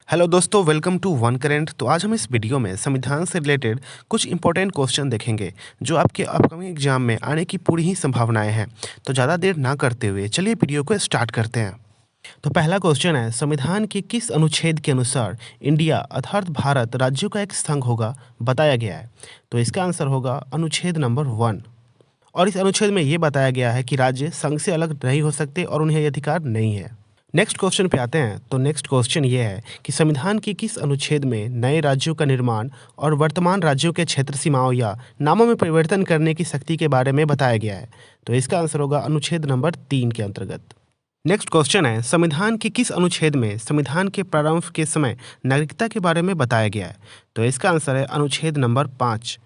Hello दोस्तों, welcome to one current. तो आज हम इस वीडियो में संविधान से रिलेटेड कुछ इंपॉर्टेंट क्वेश्चन देखेंगे जो आपके अपकमिंग एग्जाम में आने की पूरी ही संभावनाएं हैं। तो ज़्यादा देर ना करते हुए चलिए वीडियो को स्टार्ट करते हैं। तो पहला क्वेश्चन है, संविधान के किस अनुच्छेद के अनुसार इंडिया अर्थात भारत राज्यों का एक संघ होगा बताया गया है। तो इसका आंसर होगा अनुच्छेद नंबर 1। और इस अनुच्छेद में ये बताया गया है कि राज्य संघ से अलग नहीं हो सकते और उन्हें ये अधिकार नहीं है। नेक्स्ट क्वेश्चन पे आते हैं। तो नेक्स्ट क्वेश्चन ये है कि संविधान के किस अनुच्छेद में नए राज्यों का निर्माण और वर्तमान राज्यों के क्षेत्र सीमाओं या नामों में परिवर्तन करने की शक्ति के बारे में बताया गया है। तो इसका आंसर होगा अनुच्छेद नंबर 3 के अंतर्गत। नेक्स्ट क्वेश्चन है, संविधान के किस अनुच्छेद में संविधान के प्रारंभ के समय नागरिकता के बारे में बताया गया है। तो इसका आंसर है अनुच्छेद नंबर 5।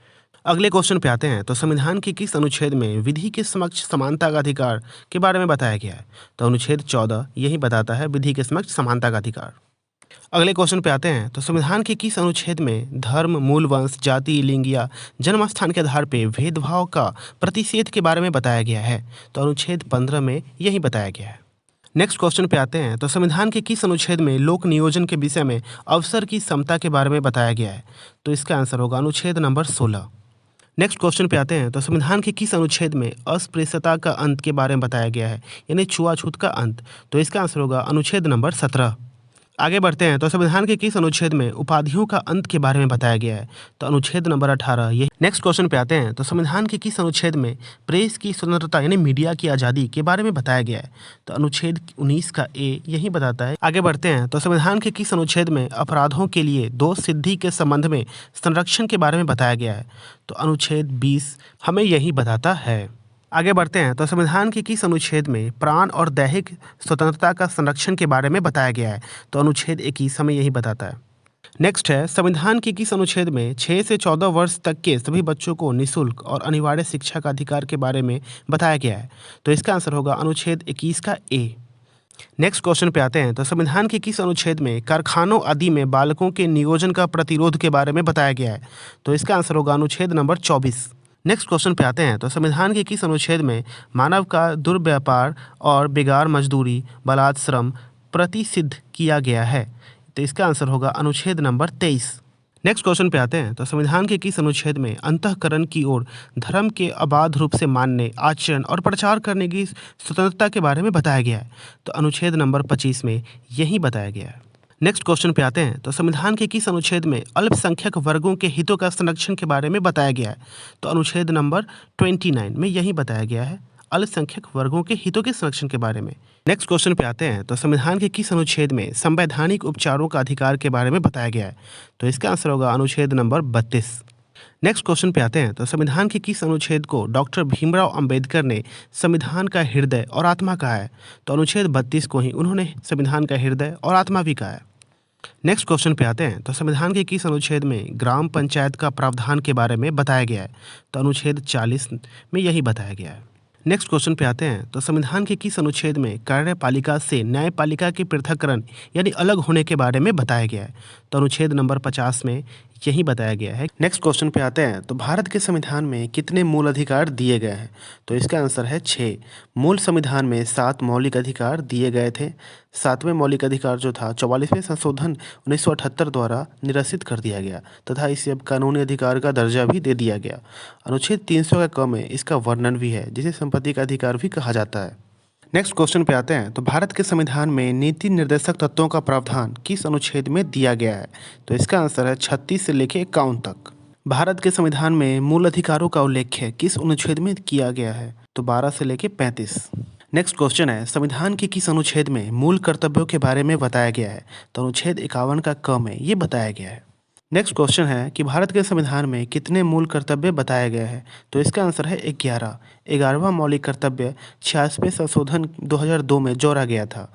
अगले क्वेश्चन पे आते हैं। तो संविधान के किस अनुच्छेद में विधि के समक्ष समानता का अधिकार के बारे में बताया गया है। तो अनुच्छेद 14 यही बताता है विधि के समक्ष समानता का अधिकार। अगले क्वेश्चन पे आते हैं। तो संविधान के किस अनुच्छेद में धर्म, मूल वंश, जाति, लिंग या जन्म स्थान के आधार पर भेदभाव का प्रतिषेध के बारे में बताया गया है। तो अनुच्छेद 15 में यही बताया गया है। नेक्स्ट क्वेश्चन पे आते हैं। तो संविधान के किस अनुच्छेद में लोक नियोजन के विषय में अवसर की समता के बारे में बताया गया है। तो इसका आंसर होगा अनुच्छेद नंबर 16। नेक्स्ट क्वेश्चन पे आते हैं। तो संविधान के किस अनुच्छेद में अस्पृश्यता का अंत के बारे में बताया गया है, यानी छुआछूत का अंत। तो इसका आंसर होगा अनुच्छेद नंबर 17। आगे बढ़ते हैं। तो संविधान के किस अनुच्छेद में उपाधियों का अंत के बारे में बताया गया है। तो अनुच्छेद नंबर 18। ये नेक्स्ट क्वेश्चन पे आते हैं। तो संविधान के किस अनुच्छेद में प्रेस की स्वतंत्रता यानी मीडिया की आज़ादी के बारे में बताया गया है। तो अनुच्छेद 19 का ए यही बताता है। आगे बढ़ते हैं। तो संविधान के किस अनुच्छेद में अपराधों के लिए दोष सिद्धि के संबंध में संरक्षण के बारे में बताया गया है। तो अनुच्छेद 20 हमें यही बताता है। आगे बढ़ते हैं। तो संविधान के किस अनुच्छेद में प्राण और दैहिक स्वतंत्रता का संरक्षण के बारे में बताया गया है। तो अनुच्छेद 21 हमें यही बताता है। नेक्स्ट है, संविधान के किस अनुच्छेद में 6 से 14 वर्ष तक के सभी बच्चों को निःशुल्क और अनिवार्य शिक्षा का अधिकार के बारे में बताया गया है। तो इसका आंसर होगा अनुच्छेद 21 का ए। नेक्स्ट क्वेश्चन पे आते हैं। तो संविधान के किस अनुच्छेद में कारखानों आदि में बालकों के नियोजन का प्रतिरोध के बारे में बताया गया है। तो इसका आंसर होगा अनुच्छेद नंबर 24। नेक्स्ट क्वेश्चन पे आते हैं। तो संविधान के किस अनुच्छेद में मानव का दुर्व्यापार और बेगार मजदूरी, बलात् श्रम प्रतिषिद्ध किया गया है। तो इसका आंसर होगा अनुच्छेद नंबर 23। नेक्स्ट क्वेश्चन पे आते हैं। तो संविधान के किस अनुच्छेद में अंतःकरण की ओर धर्म के अबाध रूप से मानने, आचरण और प्रचार करने की स्वतंत्रता के बारे में बताया गया है। तो अनुच्छेद नंबर 25 में यही बताया गया है। नेक्स्ट क्वेश्चन पे आते हैं। तो संविधान के किस अनुच्छेद में अल्पसंख्यक वर्गों के हितों का संरक्षण के बारे में बताया गया है। तो अनुच्छेद नंबर 29 में यही बताया गया है अल्पसंख्यक वर्गों के हितों के संरक्षण के बारे में। नेक्स्ट क्वेश्चन पे आते हैं। तो संविधान के किस अनुच्छेद में संवैधानिक उपचारों का अधिकार के बारे में बताया गया है। तो इसका आंसर होगा अनुच्छेद नंबर 32। नेक्स्ट क्वेश्चन पे आते हैं। तो संविधान के किस अनुच्छेद को डॉक्टर भीमराव अंबेडकर ने संविधान का हृदय और आत्मा कहा है। तो अनुच्छेद 32 को ही उन्होंने संविधान का हृदय और आत्मा भी कहा है। नेक्स्ट क्वेश्चन पे आते हैं। तो संविधान के किस अनुच्छेद में ग्राम पंचायत का प्रावधान के बारे में बताया गया है। तो अनुच्छेद 40 में यही बताया गया है। नेक्स्ट क्वेश्चन पे आते हैं। तो संविधान के किस अनुच्छेद में कार्यपालिका से न्यायपालिका के पृथक्करण यानी अलग होने के बारे में बताया गया है। तो अनुच्छेद नंबर 50 में यही बताया गया है। नेक्स्ट क्वेश्चन पे आते हैं। तो भारत के संविधान में कितने मूल अधिकार दिए गए हैं। तो इसका आंसर है 6। मूल संविधान में 7 मौलिक अधिकार दिए गए थे। 7वें मौलिक अधिकार जो था 44वें संशोधन 1978 द्वारा निरसित कर दिया गया तथा इसे अब कानूनी अधिकार का दर्जा भी दे दिया गया। अनुच्छेद 300 का क में इसका वर्णन भी है, जिसे संपत्ति का अधिकार भी कहा जाता है। नेक्स्ट क्वेश्चन पे आते हैं। तो भारत के संविधान में नीति निर्देशक तत्वों का प्रावधान किस अनुच्छेद में दिया गया है। तो इसका आंसर है 36 से लेकर 51 तक। भारत के संविधान में मूल अधिकारों का उल्लेख किस अनुच्छेद में किया गया है। तो 12 से लेकर 35। नेक्स्ट क्वेश्चन है, संविधान के किस अनुच्छेद में मूल कर्तव्यों के बारे में बताया गया है। तो अनुच्छेद 51 का क में ये बताया गया है। नेक्स्ट क्वेश्चन है कि भारत के संविधान में कितने मूल कर्तव्य बताए गए हैं। तो इसका आंसर है 11। 11वां मौलिक कर्तव्य 86वें संशोधन 2002 में जोड़ा गया था।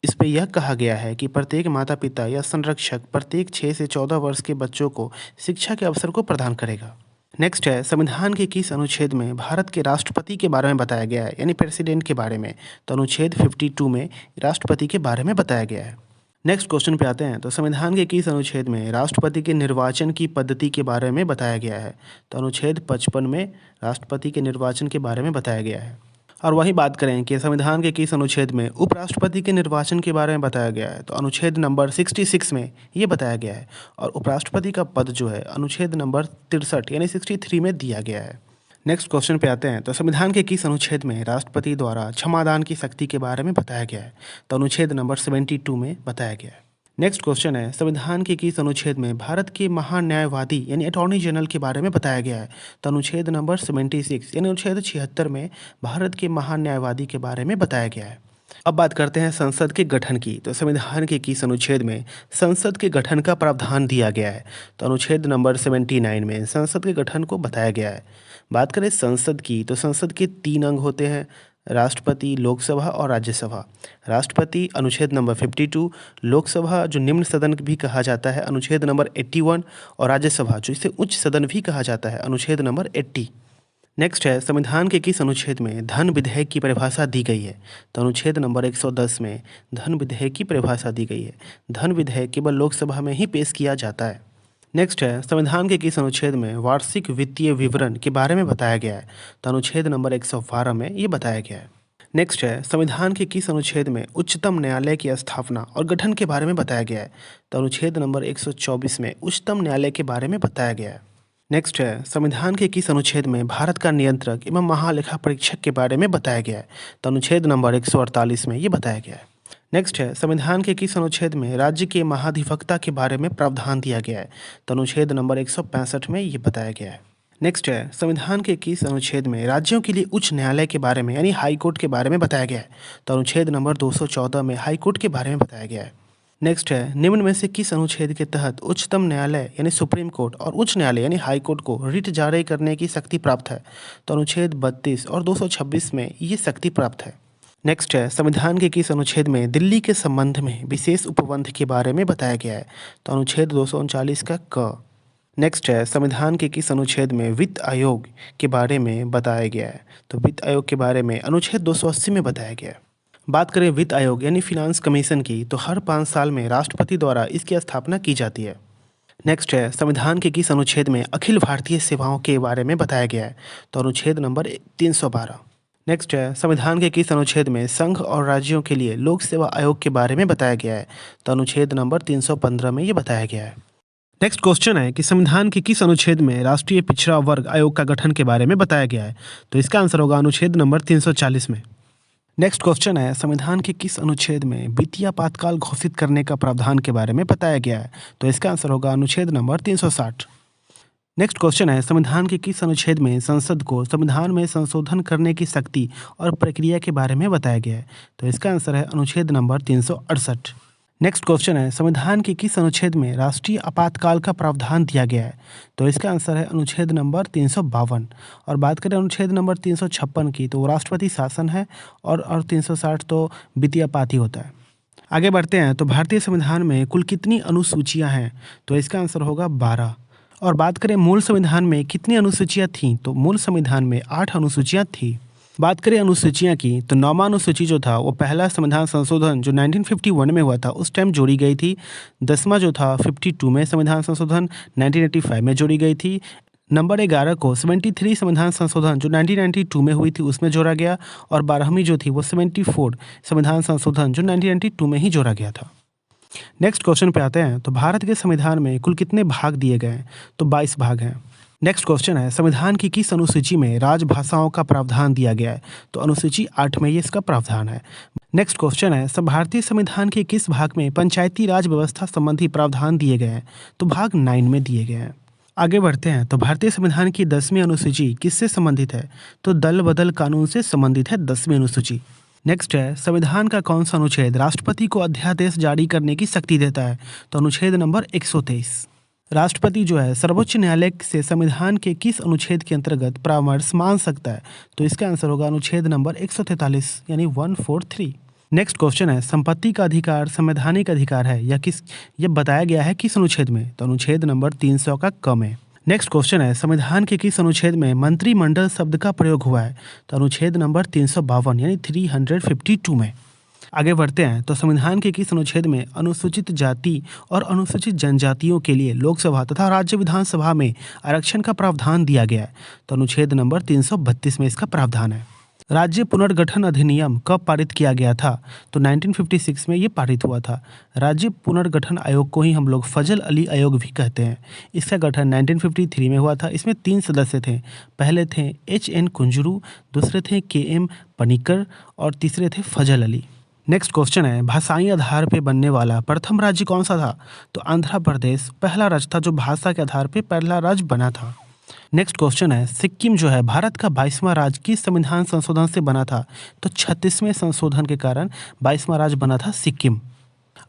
इस पे यह कहा गया है कि प्रत्येक माता पिता या संरक्षक प्रत्येक 6 से 14 वर्ष के बच्चों को शिक्षा के अवसर को प्रदान करेगा। नेक्स्ट है, संविधान के किस अनुच्छेद में भारत के राष्ट्रपति के बारे में बताया गया है, यानी प्रेसिडेंट के बारे में। तो अनुच्छेद 52 में राष्ट्रपति के बारे में बताया गया है। नेक्स्ट क्वेश्चन पे आते हैं। तो संविधान के किस अनुच्छेद में राष्ट्रपति के निर्वाचन की पद्धति के बारे में बताया गया है। तो अनुच्छेद 55 में राष्ट्रपति के निर्वाचन के बारे में बताया गया है। और वहीं बात करें कि संविधान के किस अनुच्छेद में उपराष्ट्रपति के निर्वाचन के बारे में बताया गया है, तो अनुच्छेद नंबर 66 में ये बताया गया है। और उपराष्ट्रपति का पद जो है अनुच्छेद नंबर 63 यानी 63 में दिया गया है। नेक्स्ट क्वेश्चन पे आते हैं, तो संविधान के किस अनुच्छेद में राष्ट्रपति द्वारा क्षमादान की शक्ति के बारे में बताया गया है, तो अनुच्छेद नंबर 72 में बताया गया है। नेक्स्ट क्वेश्चन है, संविधान के किस अनुच्छेद में भारत के महान्यायवादी यानी अटॉर्नी जनरल के बारे में बताया गया है, तो अनुच्छेद नंबर 76 यानी अनुच्छेद 76 में भारत के महान्यायवादी के बारे में बताया गया है। अब बात करते हैं संसद के गठन की, तो संविधान के किस अनुच्छेद में संसद के गठन का प्रावधान दिया गया है, तो अनुच्छेद नंबर 79 में संसद के गठन को बताया गया है। बात करें संसद की, तो संसद के 3 अंग होते हैं, राष्ट्रपति, लोकसभा और राज्यसभा। राष्ट्रपति अनुच्छेद नंबर 52, लोकसभा जो निम्न सदन भी कहा जाता है अनुच्छेद नंबर 81 और राज्यसभा जो इसे उच्च सदन भी कहा जाता है अनुच्छेद नंबर 80। नेक्स्ट है, संविधान के किस अनुच्छेद में धन विधेयक की परिभाषा दी गई है, तो अनुच्छेद नंबर 110 में धन विधेयक की परिभाषा दी गई है। धन विधेयक केवल लोकसभा में ही पेश किया जाता है। नेक्स्ट है, संविधान के किस अनुच्छेद में वार्षिक वित्तीय विवरण के बारे में बताया गया है, तो अनुच्छेद नंबर 112 में ये बताया गया है। नेक्स्ट है, संविधान के किस अनुच्छेद में उच्चतम न्यायालय की स्थापना और गठन के बारे में बताया गया है, तो अनुच्छेद नंबर 124 में उच्चतम न्यायालय के बारे में बताया गया है। नेक्स्ट है, संविधान के किस अनुच्छेद में भारत का नियंत्रक एवं महालेखा परीक्षक के बारे में बताया गया है, तो अनुच्छेद नंबर 148 में ये बताया गया है। नेक्स्ट है, संविधान के किस अनुच्छेद में राज्य के महाधिवक्ता के बारे में प्रावधान दिया गया है, तो अनुच्छेद नंबर 165 में ये बताया गया है। नेक्स्ट है, संविधान के किस अनुच्छेद में राज्यों के लिए उच्च न्यायालय के बारे में यानी हाई कोर्ट के बारे में बताया गया है, तो अनुच्छेद नंबर 214 में हाई कोर्ट के बारे में बताया गया है। नेक्स्ट है, निम्न में से किस अनुच्छेद के तहत उच्चतम न्यायालय यानी सुप्रीम कोर्ट और उच्च न्यायालय यानी हाई कोर्ट को रिट जारी करने की शक्ति प्राप्त है, तो अनुच्छेद 32 और 226 में ये शक्ति प्राप्त है। नेक्स्ट है, संविधान के किस अनुच्छेद में दिल्ली के संबंध में विशेष उपबंध के बारे में बताया गया है, तो अनुच्छेद 239 का क। नेक्स्ट है, संविधान के किस अनुच्छेद में वित्त आयोग के बारे में बताया गया है, तो वित्त आयोग के बारे में अनुच्छेद 280 में बताया गया है। बात करें वित्त आयोग यानी फिनांस कमीशन की, तो हर 5 साल में राष्ट्रपति द्वारा इसकी स्थापना की जाती है। नेक्स्ट है, संविधान के किस अनुच्छेद में अखिल भारतीय सेवाओं के बारे में बताया गया है, तो अनुच्छेद नंबर 312। नेक्स्ट है, संविधान के किस अनुच्छेद में संघ और राज्यों के लिए लोक सेवा आयोग के बारे में बताया गया है, तो अनुच्छेद नंबर 315 में ये बताया गया है। नेक्स्ट क्वेश्चन है कि संविधान के किस अनुच्छेद में राष्ट्रीय पिछड़ा वर्ग आयोग का गठन के बारे में बताया गया है, तो इसका आंसर होगा अनुच्छेद नंबर 340 में। नेक्स्ट क्वेश्चन है, संविधान के किस अनुच्छेद में वित्तीय आपातकाल घोषित करने का प्रावधान के बारे में बताया गया है, तो इसका आंसर होगा अनुच्छेद नंबर 360। नेक्स्ट क्वेश्चन है, संविधान के किस अनुच्छेद में संसद को संविधान में संशोधन करने की शक्ति और प्रक्रिया के बारे में बताया गया है, तो इसका आंसर है अनुच्छेद नंबर 368। नेक्स्ट क्वेश्चन है, संविधान के किस अनुच्छेद में राष्ट्रीय आपातकाल का प्रावधान दिया गया है, तो इसका आंसर है अनुच्छेद नंबर 352। और बात करें अनुच्छेद नंबर 356 की, तो वो राष्ट्रपति शासन है और 360 तो वित्तीय आपात ही होता है। आगे बढ़ते हैं, तो भारतीय संविधान में कुल कितनी अनुसूचियां हैं, तो इसका आंसर होगा 12। और बात करें मूल संविधान में कितनी अनुसूचियां थीं, तो मूल संविधान में 8 अनुसूचियां थी। बात करें अनुसूचियां की, तो 9वां अनुसूची जो था वो पहला संविधान संशोधन जो 1951 में हुआ था उस टाइम जोड़ी गई थी। 10वां जो था 52 में संविधान संशोधन 1985 में जोड़ी गई थी। नंबर 11 को 73 संविधान संशोधन जो 1992 में हुई थी उसमें जोड़ा गया। और 12वीं जो थी वो 74 संविधान संशोधन जो 1992 में ही जोड़ा गया था। नेक्स्ट क्वेश्चन पे आते हैं, तो भारत के संविधान में कुल कितने भाग दिए गए हैं, तो 22 भाग हैं। नेक्स्ट क्वेश्चन है, संविधान की किस अनुसूची में राजभाषाओं का प्रावधान दिया गया है, तो अनुसूची 8 में ये इसका प्रावधान है। नेक्स्ट क्वेश्चन है, भारतीय संविधान के किस भाग में पंचायती राज व्यवस्था संबंधी प्रावधान दिए गए हैं, तो भाग 9 में दिए गए हैं। आगे बढ़ते हैं, तो भारतीय संविधान की 10वीं अनुसूची किससे संबंधित है, तो दल बदल कानून से संबंधित है 10वीं अनुसूची। नेक्स्ट है, संविधान का कौन सा अनुच्छेद राष्ट्रपति को अध्यादेश जारी करने की शक्ति देता है, तो अनुच्छेद नंबर 123। राष्ट्रपति जो है सर्वोच्च न्यायालय से संविधान के किस अनुच्छेद के अंतर्गत परामर्श मांग सकता है, तो इसका आंसर होगा अनुच्छेद नंबर 143 यानी 143। नेक्स्ट क्वेश्चन है, संपत्ति का अधिकार संवैधानिक अधिकार है या यह बताया गया है किस अनुच्छेद में, तो अनुच्छेद नंबर 300 का क में। नेक्स्ट क्वेश्चन है, संविधान के किस अनुच्छेद में मंत्रिमंडल शब्द का प्रयोग हुआ है, तो अनुच्छेद नंबर 352 यानी 352 में। आगे बढ़ते हैं, तो संविधान के किस अनुच्छेद में अनुसूचित जाति और अनुसूचित जनजातियों के लिए लोकसभा तथा राज्य विधानसभा में आरक्षण का प्रावधान दिया गया है, तो अनुच्छेद नंबर 332 में इसका प्रावधान है। राज्य पुनर्गठन अधिनियम कब पारित किया गया था? तो 1956 में ये पारित हुआ था। राज्य पुनर्गठन आयोग को ही हम लोग फजल अली आयोग भी कहते हैं। इसका गठन 1953 में हुआ था। इसमें 3 सदस्य थे। पहले थे एच.एन. कुंजरू, दूसरे थे के.एम. पनिक्कर और तीसरे थे फजल अली। नेक्स्ट क्वेश्चन है, भाषाई आधार पे बनने वाला प्रथम राज्य कौन सा था? तो आंध्र प्रदेश पहला राज्य था जो भाषा के आधार पे पहला राज्य बना था। नेक्स्ट क्वेश्चन है, सिक्किम जो है भारत का 22वां राज्य किस संविधान संशोधन से बना था? तो 36वें संशोधन के कारण 22वां राज्य बना था सिक्किम।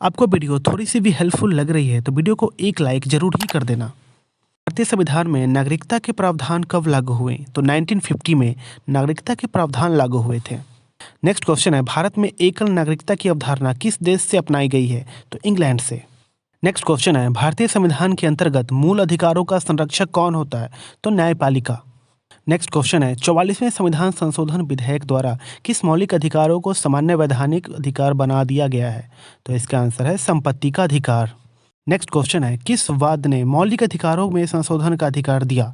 आपको वीडियो थोड़ी सी भी हेल्पफुल लग रही है तो वीडियो को एक लाइक जरूर ही कर देना। भारतीय संविधान में नागरिकता के प्रावधान कब लागू हुए? तो 1950 में नागरिकता के प्रावधान लागू हुए थे। नेक्स्ट क्वेश्चन है, भारत में एकल नागरिकता की अवधारणा किस देश से अपनाई गई है? तो इंग्लैंड से। नेक्स्ट क्वेश्चन है, भारतीय संविधान के अंतर्गत मूल अधिकारों का संरक्षक कौन होता है? तो न्यायपालिका। नेक्स्ट क्वेश्चन है, 44वें संविधान संशोधन विधेयक द्वारा किस मौलिक अधिकारों को सामान्य वैधानिक अधिकार बना दिया गया है? तो इसका आंसर है संपत्ति का अधिकार। नेक्स्ट क्वेश्चन है, किस वाद ने मौलिक अधिकारों में संशोधन का अधिकार दिया?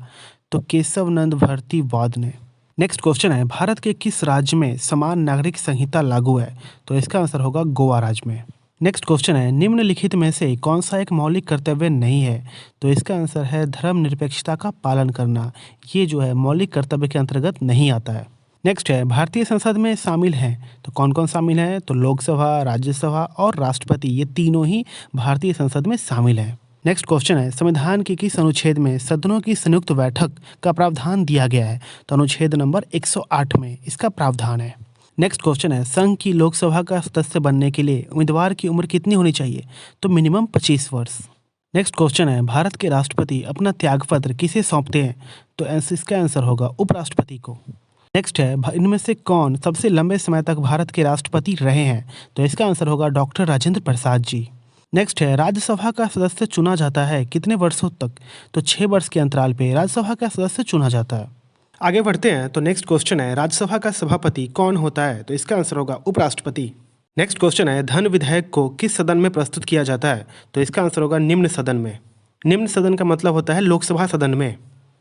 तो केशव नंद भारती वाद ने। नेक्स्ट क्वेश्चन है, भारत के किस राज्य में समान नागरिक संहिता लागू है? तो इसका आंसर होगा गोवा राज्य में। नेक्स्ट क्वेश्चन है, निम्नलिखित में से कौन सा एक मौलिक कर्तव्य नहीं है? तो इसका आंसर है धर्मनिरपेक्षता का पालन करना। ये जो है मौलिक कर्तव्य के अंतर्गत नहीं आता है। नेक्स्ट है, भारतीय संसद में शामिल हैं तो कौन कौन शामिल है? तो लोकसभा, राज्यसभा और राष्ट्रपति, ये तीनों ही भारतीय संसद में शामिल हैं। नेक्स्ट क्वेश्चन है, संविधान के किस अनुच्छेद में सदनों की संयुक्त बैठक का प्रावधान दिया गया है? तो अनुच्छेद नंबर 108 में इसका प्रावधान है। नेक्स्ट क्वेश्चन है, संघ की लोकसभा का सदस्य बनने के लिए उम्मीदवार की उम्र कितनी होनी चाहिए? तो मिनिमम 25 वर्ष। नेक्स्ट क्वेश्चन है, भारत के राष्ट्रपति अपना त्यागपत्र किसे सौंपते हैं? तो इसका आंसर होगा उपराष्ट्रपति को। नेक्स्ट है, इनमें से कौन सबसे लंबे समय तक भारत के राष्ट्रपति रहे हैं? तो इसका आंसर होगा डॉक्टर राजेंद्र प्रसाद जी। नेक्स्ट है, राज्यसभा का सदस्य चुना जाता है कितने वर्षों तक? तो 6 वर्ष के अंतराल पे राज्यसभा का सदस्य चुना जाता है। आगे बढ़ते हैं तो नेक्स्ट क्वेश्चन है, राज्यसभा का सभापति कौन होता है? तो इसका आंसर होगा उपराष्ट्रपति। नेक्स्ट क्वेश्चन है, धन विधेयक को किस सदन में प्रस्तुत किया जाता है? तो इसका आंसर होगा निम्न सदन में। निम्न सदन का मतलब होता है लोकसभा सदन में।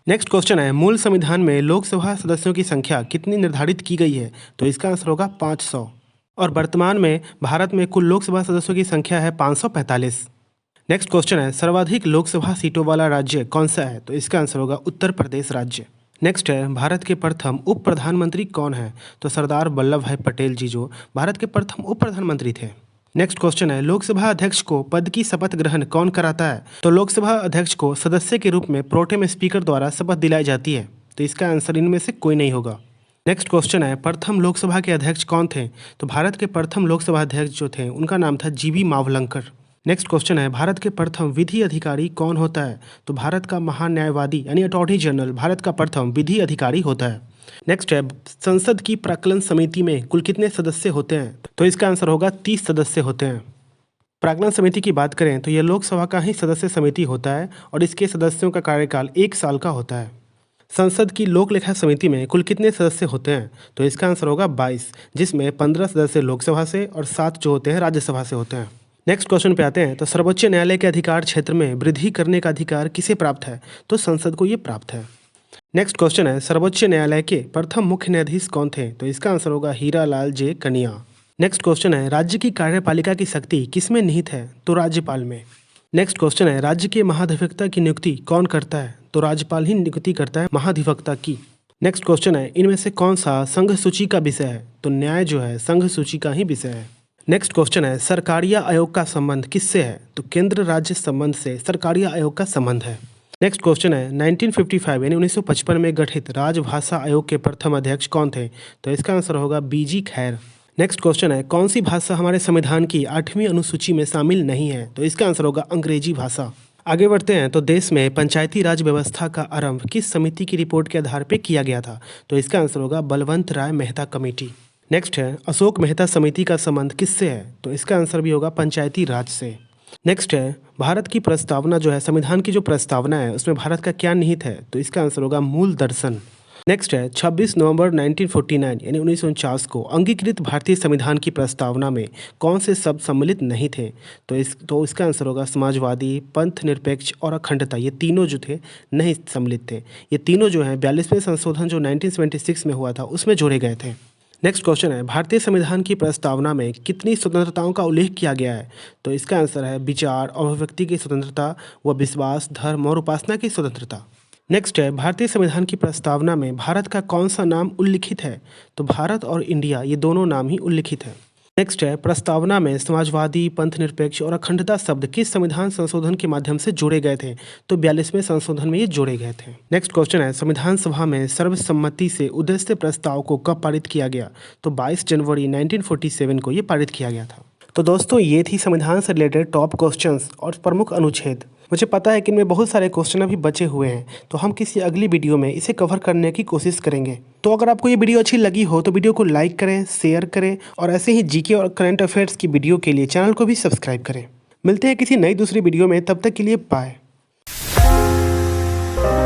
नेक्स्ट क्वेश्चन है, मूल संविधान में लोकसभा सदस्यों की संख्या कितनी निर्धारित की गई है? तो इसका आंसर होगा 500। और वर्तमान में भारत में कुल लोकसभा सदस्यों की संख्या है 545। नेक्स्ट क्वेश्चन है, सर्वाधिक लोकसभा सीटों वाला राज्य कौन सा है? तो इसका आंसर होगा उत्तर प्रदेश राज्य। नेक्स्ट है, भारत के प्रथम उप प्रधानमंत्री कौन है? तो सरदार वल्लभ भाई पटेल जी जो भारत के प्रथम उप प्रधानमंत्री थे। नेक्स्ट क्वेश्चन है, लोकसभा अध्यक्ष को पद की शपथ ग्रहण कौन कराता है? तो लोकसभा अध्यक्ष को सदस्य के रूप में प्रोटेम स्पीकर द्वारा शपथ दिलाई जाती है। तो इसका आंसर इनमें से कोई नहीं होगा। नेक्स्ट क्वेश्चन है, प्रथम लोकसभा के अध्यक्ष कौन थे? तो भारत के प्रथम लोकसभा अध्यक्ष जो थे उनका नाम था जी.बी. मावलंकर। नेक्स्ट क्वेश्चन है, भारत के प्रथम विधि अधिकारी कौन होता है? तो भारत का महान्यायवादी यानी अटॉर्नी जनरल भारत का प्रथम विधि अधिकारी होता है। नेक्स्ट है, संसद की प्राक्कलन समिति में कुल कितने सदस्य होते हैं? तो इसका आंसर होगा 30 सदस्य होते हैं। प्राक्कलन समिति की बात करें तो यह लोकसभा का ही सदस्य समिति होता है और इसके सदस्यों का कार्यकाल 1 साल का होता है। संसद की लोक लेखा समिति में कुल कितने सदस्य होते हैं? तो इसका आंसर होगा 22, जिसमें 15 सदस्य लोकसभा से और 7 जो होते हैं राज्यसभा से होते हैं। नेक्स्ट क्वेश्चन पे आते हैं तो सर्वोच्च न्यायालय के अधिकार क्षेत्र में वृद्धि करने का अधिकार किसे प्राप्त है? तो संसद को ये प्राप्त है। नेक्स्ट क्वेश्चन है, सर्वोच्च न्यायालय के प्रथम मुख्य न्यायाधीश कौन थे? तो इसका आंसर होगा हीरालाल जे कनिया। नेक्स्ट क्वेश्चन है, राज्य की कार्यपालिका की शक्ति किसमें निहित है? तो राज्यपाल में। नेक्स्ट क्वेश्चन है, राज्य के महाधिवक्ता की नियुक्ति कौन करता है? तो राज्यपाल ही नियुक्ति करता है महाधिवक्ता की। नेक्स्ट क्वेश्चन है, इनमें से कौन सा संघ सूची का विषय है? तो न्याय जो है संघ सूची का ही विषय है। नेक्स्ट क्वेश्चन है, सरकारिया आयोग का संबंध किससे है? तो केंद्र राज्य संबंध से सरकारिया आयोग का संबंध है। नेक्स्ट क्वेश्चन है, 1955 यानी 1955 में गठित राजभाषा आयोग के प्रथम अध्यक्ष कौन थे? तो इसका आंसर होगा बीजी खैर। नेक्स्ट क्वेश्चन है, कौन सी भाषा हमारे संविधान की 8वीं अनुसूची में शामिल नहीं है? तो इसका आंसर होगा अंग्रेजी भाषा। आगे बढ़ते हैं तो देश में पंचायती राज व्यवस्था का आरंभ किस समिति की रिपोर्ट के आधार पर किया गया था? तो इसका आंसर होगा बलवंत राय मेहता कमेटी। नेक्स्ट है, अशोक मेहता समिति का संबंध किससे है? तो इसका आंसर भी होगा पंचायती राज से। नेक्स्ट है, भारत की प्रस्तावना जो है संविधान की जो प्रस्तावना है उसमें भारत का क्या निहित है? तो इसका आंसर होगा मूल दर्शन। नेक्स्ट है, 26 नवंबर 1949 यानी 1949 को अंगीकृत भारतीय संविधान की प्रस्तावना में कौन से शब्द सम्मिलित नहीं थे? तो इसका आंसर होगा समाजवादी, पंथ निरपेक्ष और अखंडता। ये तीनों जो थे नहीं सम्मिलित थे। ये तीनों जो हैं 42वें संशोधन जो 1976 में हुआ था उसमें जोड़े गए थे। नेक्स्ट क्वेश्चन है, भारतीय संविधान की प्रस्तावना में कितनी स्वतंत्रताओं का उल्लेख किया गया है? तो इसका आंसर है विचार और अभिव्यक्ति की स्वतंत्रता व विश्वास, धर्म और उपासना की स्वतंत्रता। नेक्स्ट है, भारतीय संविधान की प्रस्तावना में भारत का कौन सा नाम उल्लिखित है? तो भारत और इंडिया ये दोनों नाम ही उल्लिखित है। नेक्स्ट है, प्रस्तावना में समाजवादी, पंथनिरपेक्ष और अखंडता शब्द किस संविधान संशोधन के माध्यम से जोड़े गए थे? तो 42वें संशोधन में ये जोड़े गए थे। नेक्स्ट क्वेश्चन है, संविधान सभा में सर्वसम्मति से उद्देश्य प्रस्ताव को कब पारित किया गया? तो 22 जनवरी 1947 को ये पारित किया गया था। तो दोस्तों ये थी संविधान से रिलेटेड टॉप क्वेश्चंस और प्रमुख अनुच्छेद। मुझे पता है कि इनमें बहुत सारे क्वेश्चन अभी बचे हुए हैं, तो हम किसी अगली वीडियो में इसे कवर करने की कोशिश करेंगे। तो अगर आपको ये वीडियो अच्छी लगी हो तो वीडियो को लाइक करें, शेयर करें और ऐसे ही जीके और करंट अफेयर्स की वीडियो के लिए चैनल को भी सब्सक्राइब करें। मिलते हैं किसी नई दूसरी वीडियो में, तब तक के लिए बाय।